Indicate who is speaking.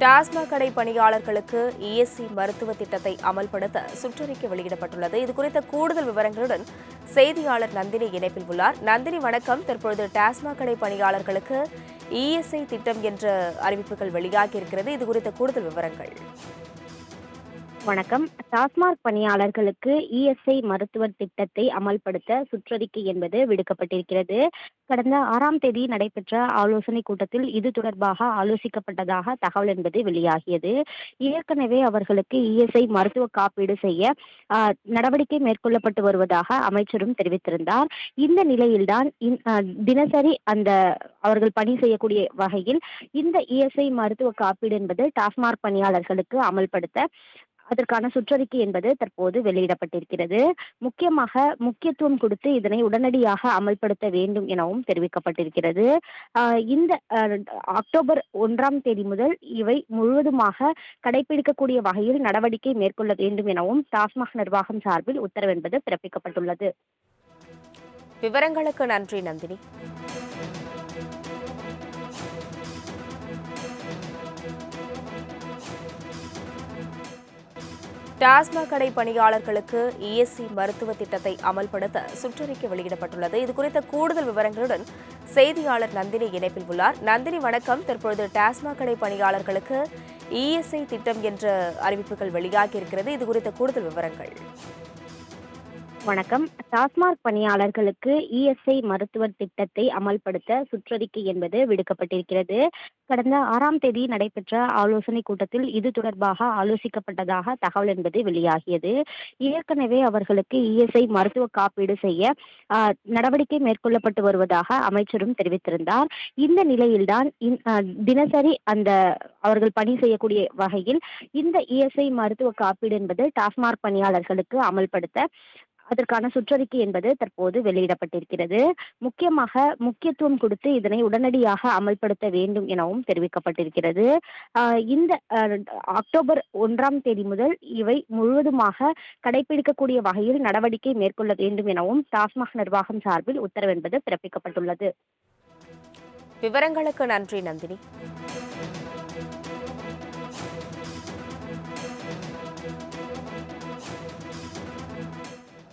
Speaker 1: டாஸ்மாக் கடை பணியாளர்களுக்கு இஎஸ்ஐ மருத்துவ திட்டத்தை அமல்படுத்த சுற்றறிக்கை வெளியிடப்பட்டுள்ளது. இதுகுறித்த கூடுதல் விவரங்களுடன் செய்தியாளர் நந்தினி இணைப்பில் உள்ளார். நந்தினி, வணக்கம். தற்பொழுது டாஸ்மாக் கடை பணியாளர்களுக்கு இஎஸ்ஐ திட்டம் என்ற அறிவிப்புகள் வெளியாகியிருக்கிறது. இதுகுறித்த கூடுதல் விவரங்கள்.
Speaker 2: வணக்கம். டாஸ்மாக் பணியாளர்களுக்கு இஎஸ்ஐ மருத்துவ திட்டத்தை அமல்படுத்த சுற்றறிக்கை என்பது விடுக்கப்பட்டிருக்கிறது. கடந்த 6ஆம் தேதி நடைபெற்ற ஆலோசனை கூட்டத்தில் இது தொடர்பாக ஆலோசிக்கப்பட்டதாக தகவல் என்பது வெளியாகியது. ஏற்கனவே அவர்களுக்கு இஎஸ்ஐ மருத்துவ காப்பீடு செய்ய நடவடிக்கை மேற்கொள்ளப்பட்டு வருவதாக அமைச்சரும் தெரிவித்திருந்தார். இந்த நிலையில்தான் தினசரி அவர்கள் பணி செய்யக்கூடிய வகையில் இந்த இஎஸ்ஐ மருத்துவ காப்பீடு என்பது டாஸ்மாக் பணியாளர்களுக்கு அமல்படுத்த அதற்கான சுற்றறிக்கை என்பது தற்போது வெளியிடப்பட்டிருக்கிறது. முக்கியத்துவம் கொடுத்து இதனை உடனடியாக அமல்படுத்த வேண்டும் எனவும் தெரிவிக்கப்பட்டிருக்கிறது. இந்த அக்டோபர் 1ஆம் தேதி முதல் இவை முழுவதுமாக கடைபிடிக்கக்கூடிய வகையில் நடவடிக்கை மேற்கொள்ள வேண்டும் எனவும் டாஸ்மாக் நிர்வாகம் சார்பில் உத்தரவு என்பது பிறப்பிக்கப்பட்டுள்ளது.
Speaker 1: விவரங்களுக்கு நன்றி நந்தினி. டாஸ்மாக் கடை பணியாளர்களுக்கு இஎஸ்ஐ மருத்துவ திட்டத்தை அமல்படுத்த சுற்றறிக்கை வெளியிடப்பட்டுள்ளது. இதுகுறித்த கூடுதல் விவரங்களுடன் செய்தியாளர் நந்தினி இணைப்பில் உள்ளார். நந்தினி, வணக்கம். தற்பொழுது டாஸ்மாக் கடை பணியாளர்களுக்கு இஎஸ்ஐ திட்டம் என்ற அறிவிப்புகள் வெளியாகியிருக்கிறது. இதுகுறித்த கூடுதல் விவரங்கள்.
Speaker 2: வணக்கம். டாஸ்மாக் பணியாளர்களுக்கு இஎஸ்ஐ மருத்துவ திட்டத்தை அமல்படுத்த சுற்றறிக்கை என்பது விடுக்கப்பட்டிருக்கிறது. கடந்த 6ஆம் தேதி நடைபெற்ற ஆலோசனை கூட்டத்தில் இது தொடர்பாக ஆலோசிக்கப்பட்டதாக தகவல் என்பது வெளியாகியது. ஏற்கனவே அவர்களுக்கு இஎஸ்ஐ மருத்துவ காப்பீடு செய்ய நடவடிக்கை மேற்கொள்ளப்பட்டு வருவதாக அமைச்சரும் தெரிவித்திருந்தார். இந்த நிலையில்தான் தினசரி அவர்கள் பணி செய்யக்கூடிய வகையில் இந்த இஎஸ்ஐ மருத்துவ காப்பீடு என்பது டாஸ்மாக் பணியாளர்களுக்கு அமல்படுத்த அதற்கான சுற்றறிக்கை என்பது தற்போது வெளியிடப்பட்டிருக்கிறது. முக்கியத்துவம் கொடுத்து இதனை உடனடியாக அமல்படுத்த வேண்டும் எனவும் தெரிவிக்கப்பட்டிருக்கிறது. இந்த அக்டோபர் 1ஆம் தேதி முதல் இவை முழுவதுமாக கடைபிடிக்கக்கூடிய வகையில் நடவடிக்கை மேற்கொள்ள வேண்டும் எனவும் டாஸ்மாக் நிர்வாகம் சார்பில் உத்தரவு என்பது பிறப்பிக்கப்பட்டுள்ளது.
Speaker 1: விவரங்களுக்கு நன்றி நந்தினி.